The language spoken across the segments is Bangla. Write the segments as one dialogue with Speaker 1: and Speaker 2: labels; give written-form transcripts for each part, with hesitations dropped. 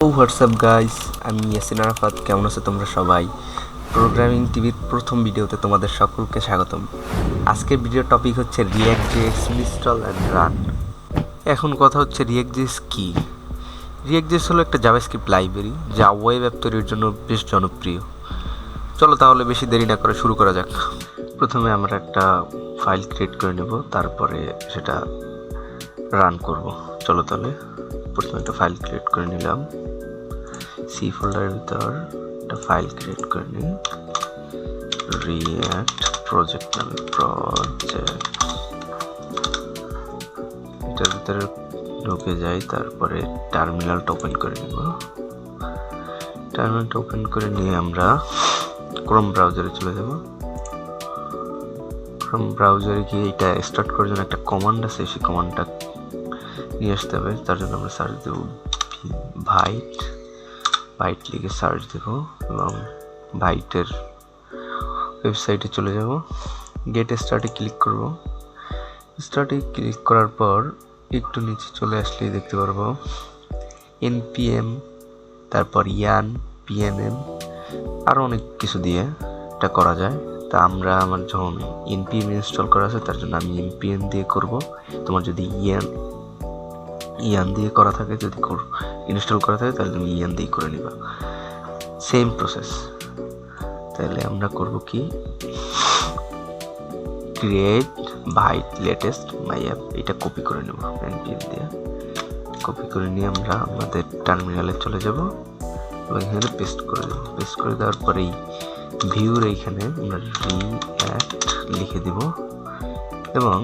Speaker 1: হোয়াটসঅ্যাপ গাইস, আমি ইয়াসিন আরাফাত। কেমন আছো তোমরা সবাই? প্রোগ্রামিং টিভির প্রথম ভিডিওতে তোমাদের সকলকে স্বাগতম। আজকের ভিডিওর টপিক হচ্ছে React.js ইনস্টল অ্যান্ড রান। এখন কথা হচ্ছে React.js কি? React.js হলো একটা জাভাস্ক্রিপ্ট লাইব্রেরি যা ওয়েব অ্যাপ তৈরির জন্য বেশ জনপ্রিয়। চলো তাহলে বেশি দেরি না করে শুরু করা যাক। প্রথমে আমরা একটা ফাইল ক্রিয়েট করে নেব, তারপরে সেটা রান করব। চলো তাহলে প্রথমে একটা ফাইল ক্রিয়েট করে নিলাম। সি ফোল্ডারের ভিতর একটা ফাইল ক্রিয়েট করে নিই, রিঅ্যাক্ট প্রজেক্ট নামে প্রজেক্ট। এটার ভিতরে ঢুকে যাই, তারপরে টার্মিনালটা ওপেন করে নিব। টার্মিনালটা ওপেন করে নিয়ে আমরা ক্রোম ব্রাউজারে চলে যাব। ক্রোম ব্রাউজারে গিয়ে এটা স্টার্ট করার জন্য একটা কমান্ড আছে, সেই কমান্ডটা নিয়ে আসতে হবে। তার জন্য আমরা সার্চ দেব বাইট লিখে সার্চ দেব এবং বাইটের ওয়েবসাইটে চলে যাব। গেট স্টার্টে ক্লিক করব। স্টার্টে ক্লিক করার পর একটু নিচে চলে আসলেই দেখতে পারবো npm, তারপর yarn, pnm, আরও অনেক কিছু দিয়ে এটা করা যায়। তা আমার যখন npm ইনস্টল করা আছে তার জন্য আমি npm দিয়ে করব। তোমার যদি ইয়ান দিয়ে করা থাকে, যদি ইনস্টল করা থাকে তাহলে তুমি ইয়ান দিয়ে করে নিবা, সেম প্রসেস। তাহলে আমরা করব কি, create vite latest my app, এটা কপি করে নেব npm দিয়ে। কপি করে নিয়ে আমরা আমাদের টার্মিনালে চলে যাব এবং এখানে পেস্ট করে দেব। পেস্ট করে দেওয়ার পরে এই ভিউর এইখানে আমরা রিঅ্যাক্ট লিখে দিব এবং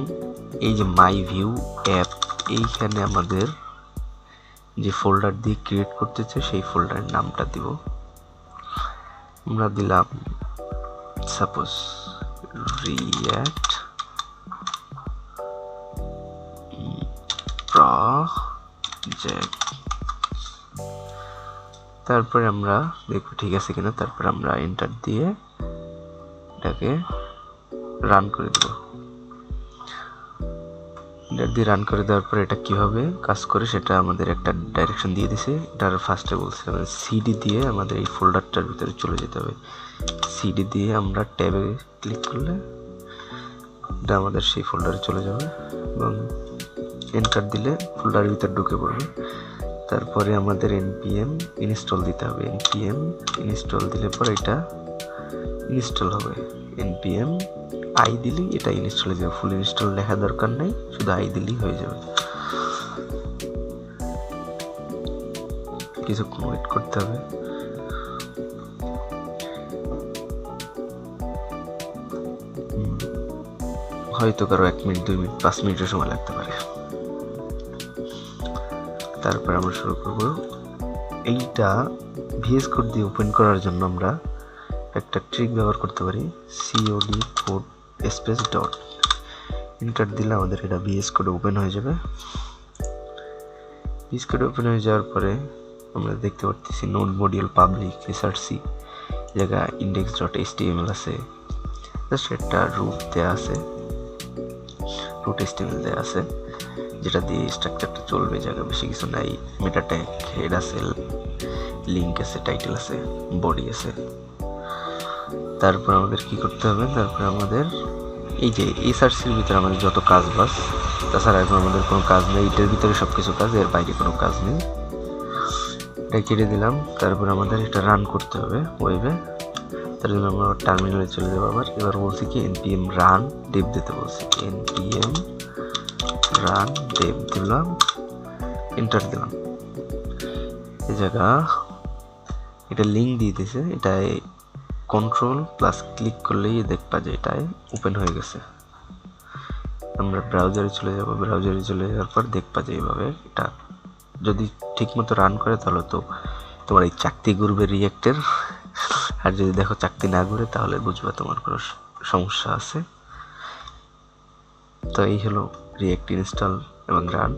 Speaker 1: এই যে মাই ভিউ অ্যাপ, এইখানে আমাদের যে ফোল্ডার দিয়ে ক্রিয়েট করতেছে সেই ফোল্ডারের নামটা দিব। আমরা দিলাম সাপোজ রিঅ্যাক্ট প্রজেক্ট। তারপরে আমরা দেখব ঠিক আছে কিনা, তারপরে আমরা এন্টার দিয়ে এটাকে রান করে দেব। রান করে দেওয়ার পরে এটা কিভাবে কাজ করে সেটা আমাদের একটা ডাইরেকশন দিয়ে দিছে। এটার ফার্স্টে বলছে সিডি দিয়ে আমাদের এই ফোল্ডারটার ভিতরে চলে যেতে হবে। সিডি দিয়ে আমরা ট্যাবে ক্লিক করলে এটা আমাদের সেই ফোল্ডারে চলে যাবে এবং এন্টার দিলে ফোল্ডারের ভিতরে ঢুকে পড়বে। তারপরে আমাদের npm ইনস্টল দিতে হবে। npm ইনস্টল দিলে পরে এটা ইনস্টল হবে। npm আই দিলেই এটা ইনস্টল হয়ে যাবে। ফুল ইনস্টল লেখা দরকার নেই, শুধু আই দিলেই হয়ে যাবে। কিছুক্ষণ ওয়েট করতে হবে। হয়তো কারো 1 মিনিট, 2 মিনিট, 5 মিনিটের সময় লাগতে পারে। তারপর আমরা শুরু করব। এইটা ভিএস কোড দিয়ে ওপেন করার জন্য আমরা একটা ট্রিক ব্যবহার করতে পারি। cod code space dot enter দিলে আমাদের এটা ভিএস কোড ওপেন হয়ে যাবে। ভিএস কোড ওপেন হয়ে যাওয়ার পরে আমরা দেখতে পাচ্ছি নোড মডিউল পাবলিক এসআরসি জায়গা index.html আছে, জাস্ট একটা রুট দেওয়া আছে, রুট html দেওয়া আছে যেটা দিয়ে স্ট্রাকচারটা চলবে। জায়গা বেশি কিছু নাই। মেটা ট্যাগ, হেড আছে, লিঙ্ক আছে, টাইটেল আছে, বডি আছে। তারপর আমাদের কি করতে হবে, তারপর আমাদের এই যে এসআরসির ভিতরে আমাদের যত কাজ বাস, তাছাড়া এখন আমাদের কোনো কাজ নেই। এটার ভিতরে সব কিছু কাজ, এর বাইরে কোনো কাজ নেই। এটা কেটে দিলাম। তারপর আমাদের এটা রান করতে হবে ওয়েবে। তার জন্য আমরা টার্মিনালে চলে যাবো। এবার বলছি কি npm রান ডেভ দিতে বলছি। npm রান ডেভ দিলাম, এন্টার দিলাম। এই জায়গা এটা লিঙ্ক দিয়ে দিছে। এটাই কন্ট্রোল প্লাস ক্লিক করলেই দেখবা যে এটাই ওপেন হয়ে গেছে। আমরা ব্রাউজারে চলে যাব। ব্রাউজারে চলে যাওয়ার পর দেখবা যে এইভাবে এটা যদি ঠিকমতো রান করে তাহলে তো তোমার এই চাকতি ঘুরবে রিঅ্যাক্টের। আর যদি দেখো চাকতি না ঘুরে তাহলে বুঝবা তোমার কোনো সমস্যা আছে। তো এই হলো রিঅ্যাক্ট ইনস্টল এবং রান।